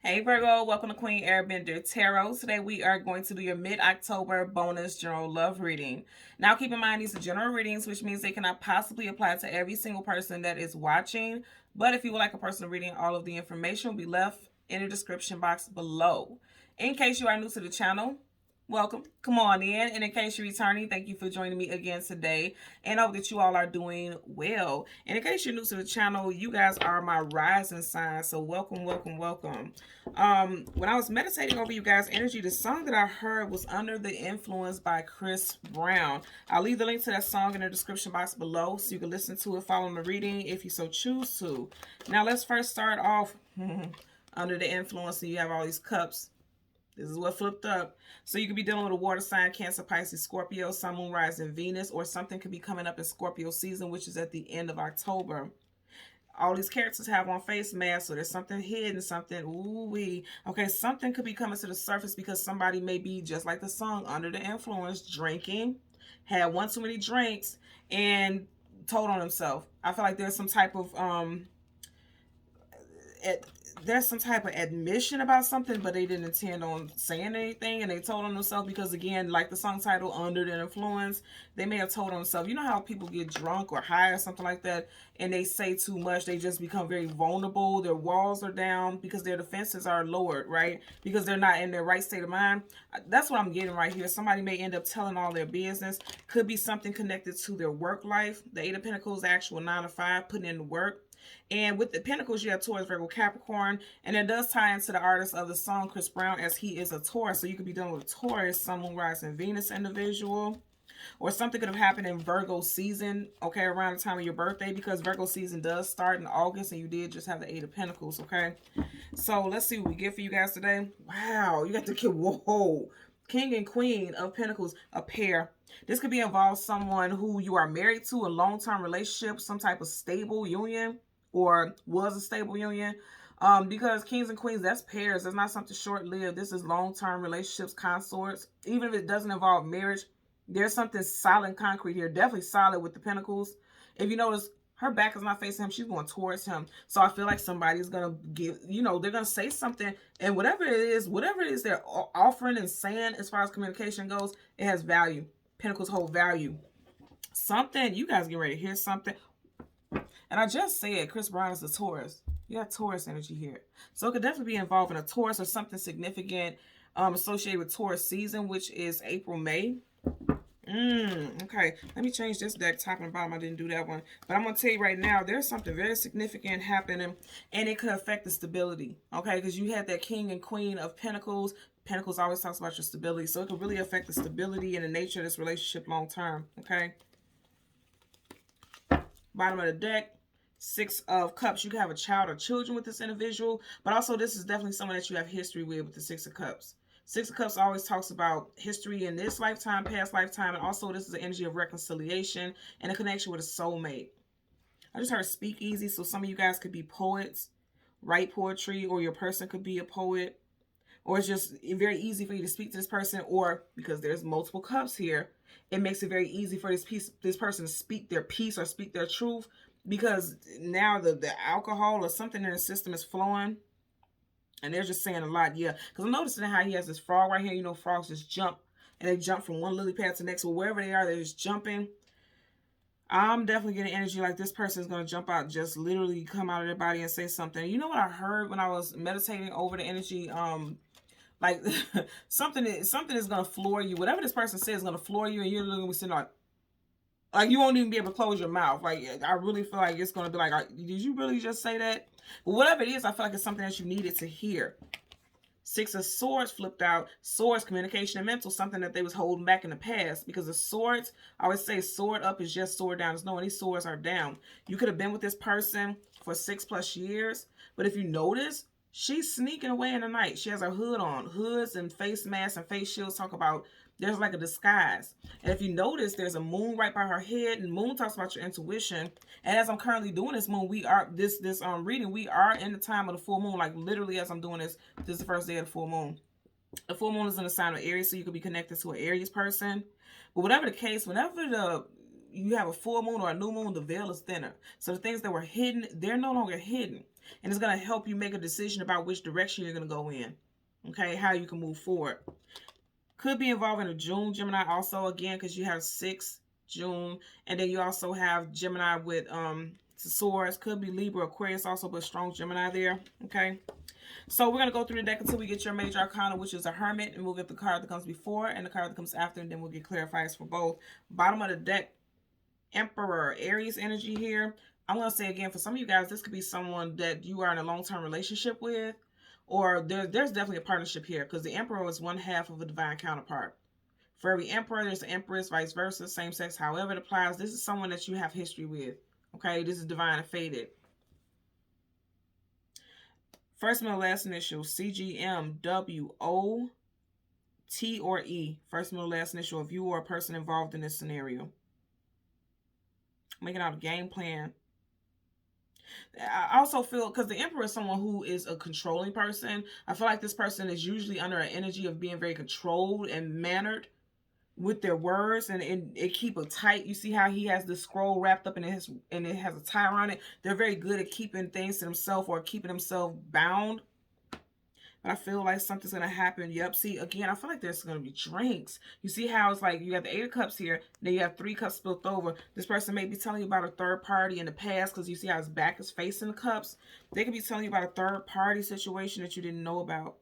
Hey Virgo, welcome to Queen Airbender Tarot. Today we are going to do your mid-October bonus general love reading. Now keep in mind these are general readings, which means they cannot possibly apply to every single person that is watching. But if you would like a personal reading, all of the information will be left in the description box below. In case you are new to the channel, welcome. Come on in. And in case you're returning, thank you for joining me again today. And I hope that you all are doing well. And in case you're new to the channel, you guys are my rising sign. So welcome, welcome, welcome. When I was meditating over you guys' energy, the song that I heard was Under the Influence by Chris Brown. I'll leave the link to that song in the description box below so you can listen to it following the reading if you so choose to. Now let's first start off under the influence, and you have all these cups. This is what flipped up. So you could be dealing with a water sign, Cancer, Pisces, Scorpio, Sun, Moon, Rising, Venus, or something could be coming up in Scorpio season, which is at the end of October. All these characters have on face masks, so there's something hidden, something, ooh-wee. Okay, something could be coming to the surface because somebody may be, just like the song, under the influence, drinking, had one too many drinks, and told on himself. I feel like there's some type of, there's some type of admission about something, but they didn't intend on saying anything, and they told on themselves because, again, like the song title, Under the Influence, they may have told on themselves. You know how people get drunk or high or something like that, and they say too much, they just become very vulnerable, their walls are down because their defenses are lowered, right? Because they're not in their right state of mind. That's what I'm getting right here. Somebody may end up telling all their business. Could be something connected to their work life. The Eight of Pentacles, the actual 9 to 5, putting in the work. And with the Pentacles, you have Taurus, Virgo, Capricorn. And it does tie into the artist of the song, Chris Brown, as he is a Taurus. So you could be dealing with a Taurus, Sun, Moon, Rising, Venus individual. Or something could have happened in Virgo season, okay, around the time of your birthday. Because Virgo season does start in August. And you did just have the Eight of Pentacles, okay? So let's see what we get for you guys today. Wow, you got the kid. Whoa. King and Queen of Pentacles, a pair. This could be involved someone who you are married to, a long-term relationship, some type of stable union, or was a stable union. Because Kings and Queens, that's pairs. That's not something short-lived. This is long-term relationships, consorts. Even if it doesn't involve marriage, there's something solid and concrete here. Definitely solid with the Pentacles. If you notice, her back is not facing him. She's going towards him. So I feel like somebody's going to give, they're going to say something. And whatever it is they're offering and saying as far as communication goes, it has value. Pentacles hold value. Something, you guys get ready to hear something. And I just said Chris Brown is a Taurus. You got Taurus energy here. So it could definitely be involving a Taurus or something significant associated with Taurus season, which is April, May. Okay, let me change this deck top and bottom. I didn't do that one. But I'm going to tell you right now, there's something very significant happening, and it could affect the stability, okay? Because you had that King and Queen of Pentacles. Pentacles always talks about your stability, so it could really affect the stability and the nature of this relationship long term, okay? Bottom of the deck, Six of Cups. You can have a child or children with this individual, but also this is definitely someone that you have history with the Six of Cups. Six of Cups always talks about history in this lifetime, past lifetime, and also this is the energy of reconciliation and a connection with a soulmate. I just heard speakeasy, so some of you guys could be poets, write poetry, or your person could be a poet, or it's just very easy for you to speak to this person, or because there's multiple cups here, it makes it very easy for this person to speak their piece or speak their truth, because now the alcohol or something in the system is flowing. And they're just saying a lot, yeah. Because I'm noticing how he has this frog right here. You know, frogs just jump. And they jump from one lily pad to the next. Well, wherever they are, they're just jumping. I'm definitely getting energy like this person is going to jump out, just literally come out of their body and say something. You know what I heard when I was meditating over the energy? Like, something is going to floor you. Whatever this person says is going to floor you. And you're literally sitting like you won't even be able to close your mouth. Like, I really feel like it's going to be like, did you really just say that? But whatever it is, I feel like it's something that you needed to hear. Six of Swords flipped out. Swords, communication and mental, something that they was holding back in the past. Because the swords, I always say sword up is just sword down. There's no, any swords are down. You could have been with this person for 6+ years. But if you notice, she's sneaking away in the night. She has her hood on. Hoods and face masks and face shields talk about there's like a disguise. And if you notice, there's a moon right by her head. And moon talks about your intuition. And as I'm currently doing this moon, we are this reading, we are in the time of the full moon. Like literally as I'm doing this is the first day of the full moon. The full moon is in the sign of Aries, so you could be connected to an Aries person. But whatever the case, whenever you have a full moon or a new moon, the veil is thinner. So the things that were hidden, they're no longer hidden. And it's going to help you make a decision about which direction you're going to go in. Okay, how you can move forward. Could be involving a June Gemini also, again, because you have 6 June. And then you also have Gemini with Swords. Could be Libra, Aquarius also, but strong Gemini there. Okay. So we're going to go through the deck until we get your major arcana, which is a Hermit, and we'll get the card that comes before and the card that comes after, and then we'll get clarifiers for both. Bottom of the deck, Emperor, Aries energy here. I'm going to say again, for some of you guys, this could be someone that you are in a long-term relationship with, or there's definitely a partnership here, because the Emperor is one half of a divine counterpart. For every Emperor, there's an Empress, vice versa, same sex, however it applies. This is someone that you have history with. Okay, this is divine and fated. First, middle, last initial, CGM, W, O, T, or E. First, middle, last initial of you or a person involved in this scenario. Making out a game plan. I also feel, because the Emperor is someone who is a controlling person, I feel like this person is usually under an energy of being very controlled and mannered with their words, and it keep it tight. You see how he has the scroll wrapped up and it has a tie around it. They're very good at keeping things to themselves or keeping themselves bound. But I feel like something's going to happen. Yep. See, again, I feel like there's going to be drinks. You see how it's like you got the 8 of Cups here. Then you have 3 cups spilled over. This person may be telling you about a third party in the past, because you see how his back is facing the cups. They could be telling you about a third party situation that you didn't know about.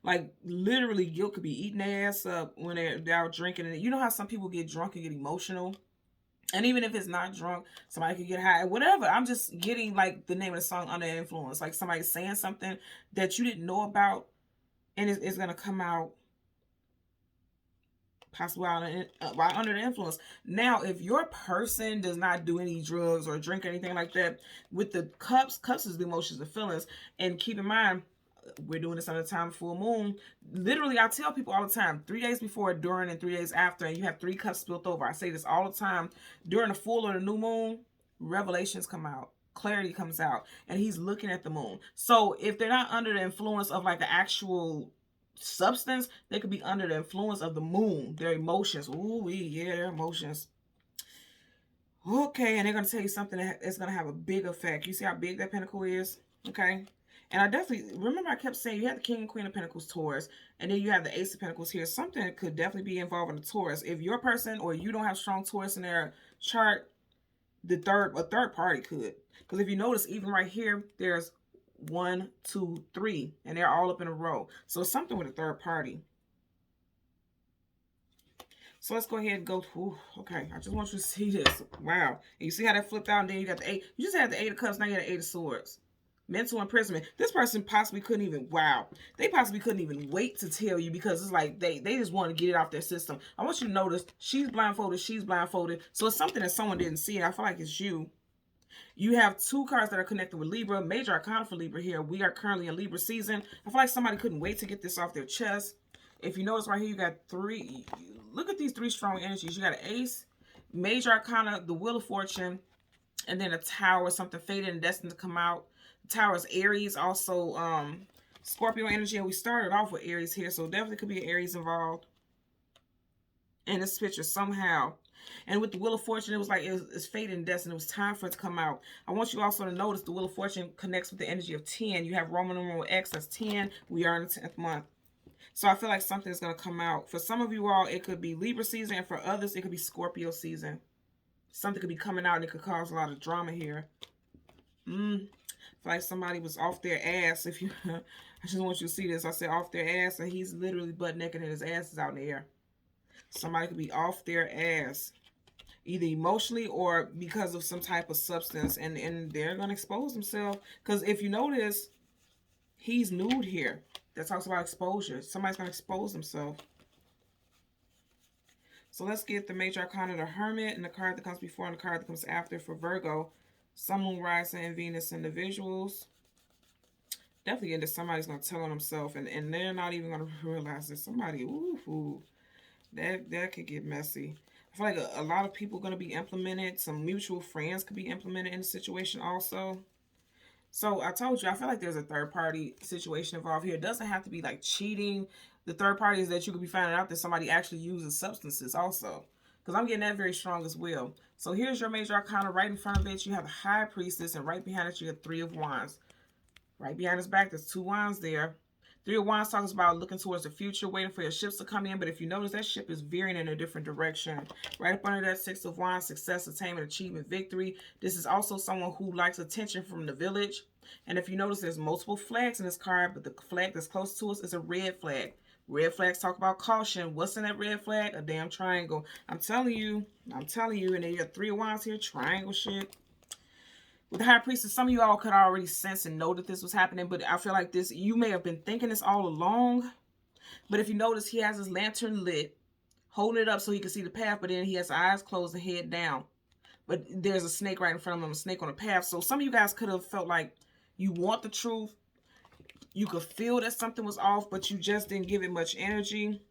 Like, literally, guilt could be eating their ass up when they're out drinking. And you know how some people get drunk and get emotional? And even if it's not drunk, somebody could get high, whatever. I'm just getting, like, the name of the song, Under Influence. Like, somebody saying something that you didn't know about, and it's going to come out possibly while under the influence. Now, if your person does not do any drugs or drink or anything like that, with the cups is the emotions and feelings. And keep in mind, we're doing this on the time of full moon. Literally, I tell people all the time, 3 days before, during, and 3 days after, and you have 3 cups spilled over. I say this all the time. During the full or the new moon, revelations come out. Clarity comes out. And he's looking at the moon. So if they're not under the influence of like the actual substance, they could be under the influence of the moon. Their emotions. Ooh, yeah, their emotions. Okay, and they're going to tell you something that is going to have a big effect. You see how big that pentacle is? Okay. And I definitely, remember I kept saying you have the King and Queen of Pentacles Taurus, and then you have the Ace of Pentacles here. Something could definitely be involving the Taurus. If your person or you don't have strong Taurus in their chart, a third party could. Because if you notice, even right here, there's 1, 2, 3, and they're all up in a row. So it's something with a third party. So let's go ahead and go. Ooh, okay, I just want you to see this. Wow. And you see how that flipped out, and then you got the 8. You just had the 8 of Cups, now you got the 8 of Swords. Mental imprisonment. This person possibly couldn't even, they possibly couldn't even wait to tell you, because it's like they just want to get it off their system. I want you to notice she's blindfolded, so it's something that someone didn't see, and I feel like it's you. You have 2 cards that are connected with Libra. Major arcana for Libra here. We are currently in Libra season. I feel like somebody couldn't wait to get this off their chest. If you notice right here, you got 3. Look at these 3 strong energies. You got an Ace, Major arcana, the Wheel of Fortune, and then a Tower, something fated and destined to come out. Tower is Aries, also Scorpio energy, and we started off with Aries here, so definitely could be an Aries involved in this picture somehow. And with the Wheel of Fortune, it was like it's fated and destined. It was time for it to come out. I want you also to notice the Wheel of Fortune connects with the energy of 10. You have Roman numeral X, that's 10. We are in the 10th month. So I feel like something is going to come out. For some of you all, it could be Libra season, and for others, it could be Scorpio season. Something could be coming out, and it could cause a lot of drama here. Like somebody was off their ass. If you, I just want you to see this. I said off their ass, and he's literally butt naked and his ass is out in the air. Somebody could be off their ass, either emotionally or because of some type of substance, and they're going to expose themselves. Because if you notice, he's nude here. That talks about exposure. Somebody's going to expose themselves. So let's get the Major Arcana, the Hermit, and the card that comes before and the card that comes after for Virgo. Sun, Moon, Rising, and Venus individuals. Definitely into somebody's going to tell on themselves, and they're not even going to realize that somebody, ooh, that could get messy. I feel like a lot of people are going to be implemented. Some mutual friends could be implemented in the situation also. So I told you, I feel like there's a third party situation involved here. It doesn't have to be like cheating. The third party is that you could be finding out that somebody actually uses substances also. Because I'm getting that very strong as well. So here's your major arcana. Right in front of it, you have the High Priestess, and right behind it, you have Three of Wands. Right behind his back, there's 2 wands there. Three of Wands talks about looking towards the future, waiting for your ships to come in. But if you notice, that ship is veering in a different direction. Right up under that 6 of Wands, success, attainment, achievement, victory. This is also someone who likes attention from the village. And if you notice, there's multiple flags in this card, but the flag that's close to us is a red flag. Red flags talk about caution. What's in that red flag? A damn triangle. I'm telling you. And then you have 3 of Wands here, triangle shit. With the High Priestess, some of you all could already sense and know that this was happening, but I feel like this, you may have been thinking this all along. But if you notice, he has his lantern lit, holding it up so he can see the path, but then he has eyes closed and head down. But there's a snake right in front of him, a snake on the path. So some of you guys could have felt like you want the truth. You could feel that something was off, but you just didn't give it much energy.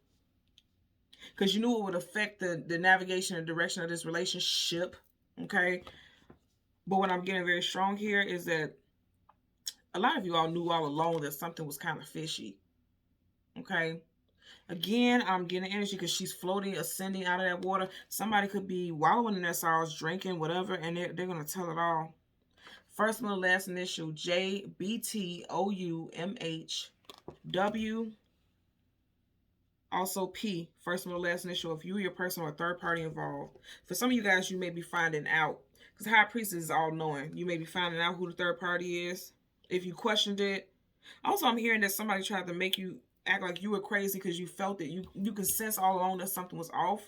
Because you knew it would affect the navigation and direction of this relationship. Okay? But what I'm getting very strong here is that a lot of you all knew all along that something was kind of fishy. Okay? Again, I'm getting energy because she's floating, ascending out of that water. Somebody could be wallowing in their sorrows, drinking, whatever, and they're going to tell it all. First, middle, last initial, J, B, T, O, U, M, H, W, also P, first, middle, last initial, if you or your person or a third party involved. For some of you guys, you may be finding out. Because High Priestess is all-knowing. You may be finding out who the third party is. If you questioned it. Also, I'm hearing that somebody tried to make you act like you were crazy because you felt that you could sense all along that something was off.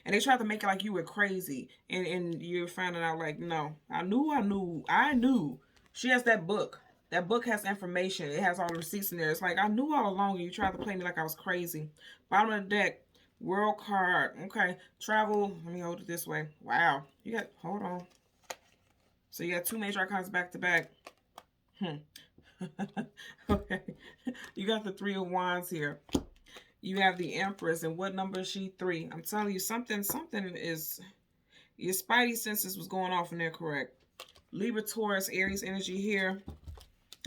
And they tried to make it like you were crazy. And you're finding out like, no. I knew. She has that book. That book has information. It has all the receipts in there. It's like, I knew all along and you tried to play me like I was crazy. Bottom of the deck. World card. Okay. Travel. Let me hold it this way. Wow. You got, hold on. So you got 2 major arcana back to back. Okay. You got the 3 of Wands here. You have the Empress. And what number is she? 3. I'm telling you, something is, your spidey senses was going off in there, correct? Libra, Taurus, Aries energy here.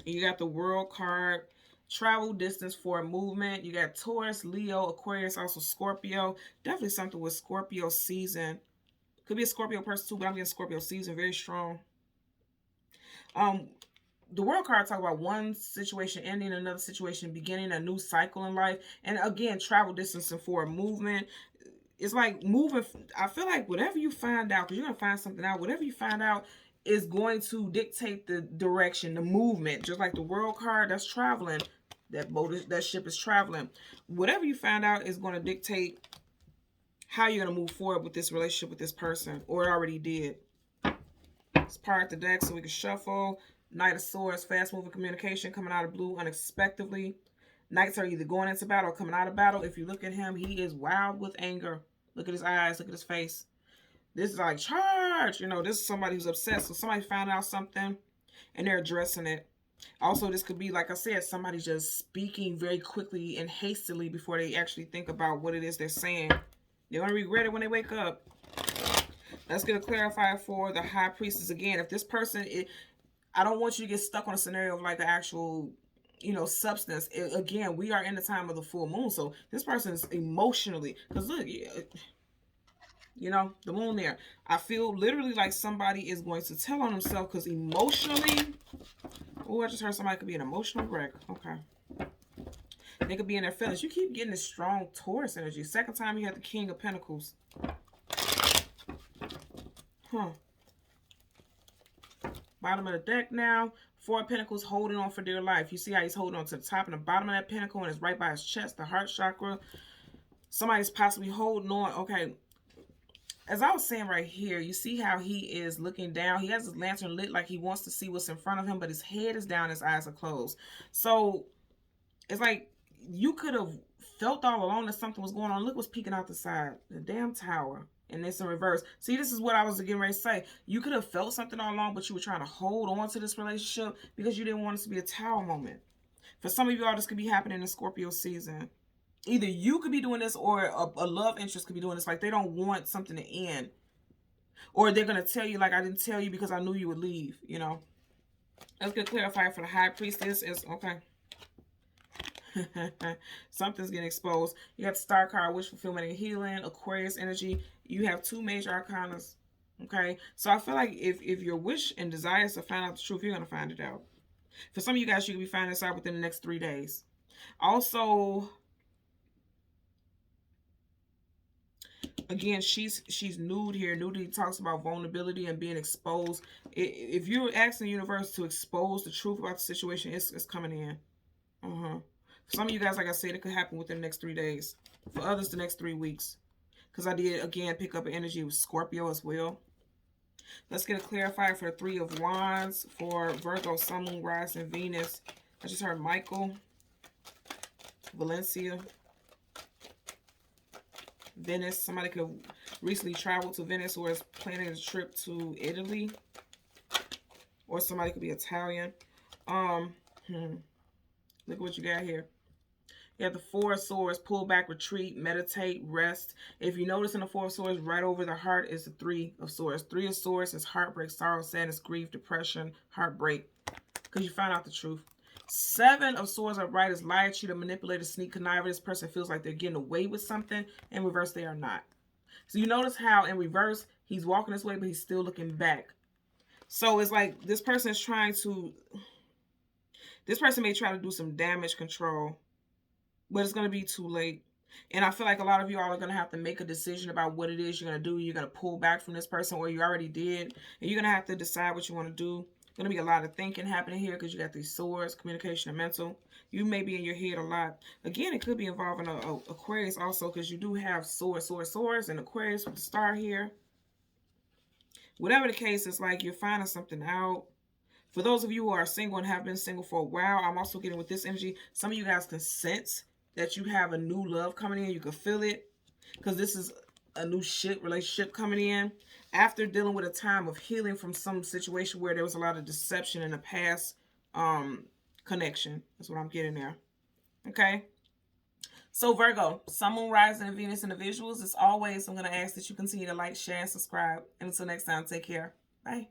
You got the World card. Travel, distance for movement. You got Taurus, Leo, Aquarius, also Scorpio. Definitely something with Scorpio season. Could be a Scorpio person too, but I'm getting Scorpio season very strong. The World card talk about one situation ending, another situation beginning, a new cycle in life. And again, travel, distance, and for movement. It's like moving. I feel like whatever you find out, because you're going to find something out, whatever you find out is going to dictate the direction, the movement. Just like the World card, that's traveling. That ship is traveling. Whatever you find out is going to dictate how you're going to move forward with this relationship with this person, or it already did. Let's part the deck so we can shuffle. Knight of Swords, fast-moving communication, coming out of blue unexpectedly. Knights are either going into battle or coming out of battle. If you look at him, he is wild with anger. Look at his eyes. Look at his face. This is like, charge! You know, this is somebody who's upset. So somebody found out something, and they're addressing it. Also, this could be, like I said, somebody just speaking very quickly and hastily before they actually think about what it is they're saying. They're going to regret it when they wake up. Let's get a clarifier for the High Priestess again. If this person, I don't want you to get stuck on a scenario of like the actual, substance. Again, we are in the time of the full moon. So this person is emotionally, because look, the moon there. I feel literally like somebody is going to tell on themselves because emotionally, I just heard somebody could be an emotional wreck. Okay. They could be in their feelings. You keep getting this strong Taurus energy. Second time you had the King of Pentacles. Bottom of the deck now. 4 of Pentacles holding on for dear life. You see how he's holding on to the top and the bottom of that pentacle, and it's right by his chest, the heart chakra. Somebody's possibly holding on. Okay. As I was saying right here, you see how he is looking down. He has his lantern lit like he wants to see what's in front of him, but his head is down, his eyes are closed. So it's like you could have felt all along that something was going on. Look what's peeking out the side. The damn tower. And it's in reverse. See, this is what I was getting ready to say. You could have felt something all along, but you were trying to hold on to this relationship because you didn't want it to be a tower moment. For some of you all, this could be happening in Scorpio season. Either you could be doing this or a love interest could be doing this. Like they don't want something to end. Or they're going to tell you like, I didn't tell you because I knew you would leave, Let's get clarified for the High Priestess. Okay. Something's getting exposed. You got the Star card, wish fulfillment and healing, Aquarius energy. You have 2 major arcanas. Okay, so I feel like if your wish and desire is to find out the truth, you're gonna find it out. For some of you guys, you could be finding this out within the next 3 days. Also, again, she's nude here. Nudity talks about vulnerability and being exposed. If you're asking the universe to expose the truth about the situation, it's coming in. For some of you guys, like I said, it could happen within the next 3 days. For others, the next 3 weeks. Because I did, again, pick up an energy with Scorpio as well. Let's get a clarifier for the 3 of Wands for Virgo, Sun, Moon, Rise, and Venus. I just heard Michael, Valencia, Venice. Somebody could have recently traveled to Venice or is planning a trip to Italy. Or somebody could be Italian. Look at what you got here. You have the 4 of Swords, pull back, retreat, meditate, rest. If you notice in the 4 of Swords, right over the heart is the 3 of Swords. 3 of Swords is heartbreak, sorrow, sadness, grief, depression, heartbreak. Because you find out the truth. 7 of Swords upright is liar, cheater, manipulator, sneak, conniver. This person feels like they're getting away with something. In reverse, they are not. So you notice how in reverse, he's walking this way, but he's still looking back. So it's like this person is trying to... This person may try to do some damage control, but it's going to be too late. And I feel like a lot of you all are going to have to make a decision about what it is you're going to do. You're going to pull back from this person, or you already did. And you're going to have to decide what you want to do. Going to be a lot of thinking happening here because you got these swords, communication and mental. You may be in your head a lot. Again, it could be involving a Aquarius also because you do have swords, and Aquarius with the star here. Whatever the case, it's like you're finding something out. For those of you who are single and have been single for a while, I'm also getting with this energy. Some of you guys can sense that you have a new love coming in. You can feel it because this is a new relationship coming in after dealing with a time of healing from some situation where there was a lot of deception in the past connection. That's what I'm getting there. Okay. So Virgo, Sun, Moon, Rising, and Venus in the visuals. As always, I'm going to ask that you continue to like, share, and subscribe. And until next time, take care. Bye.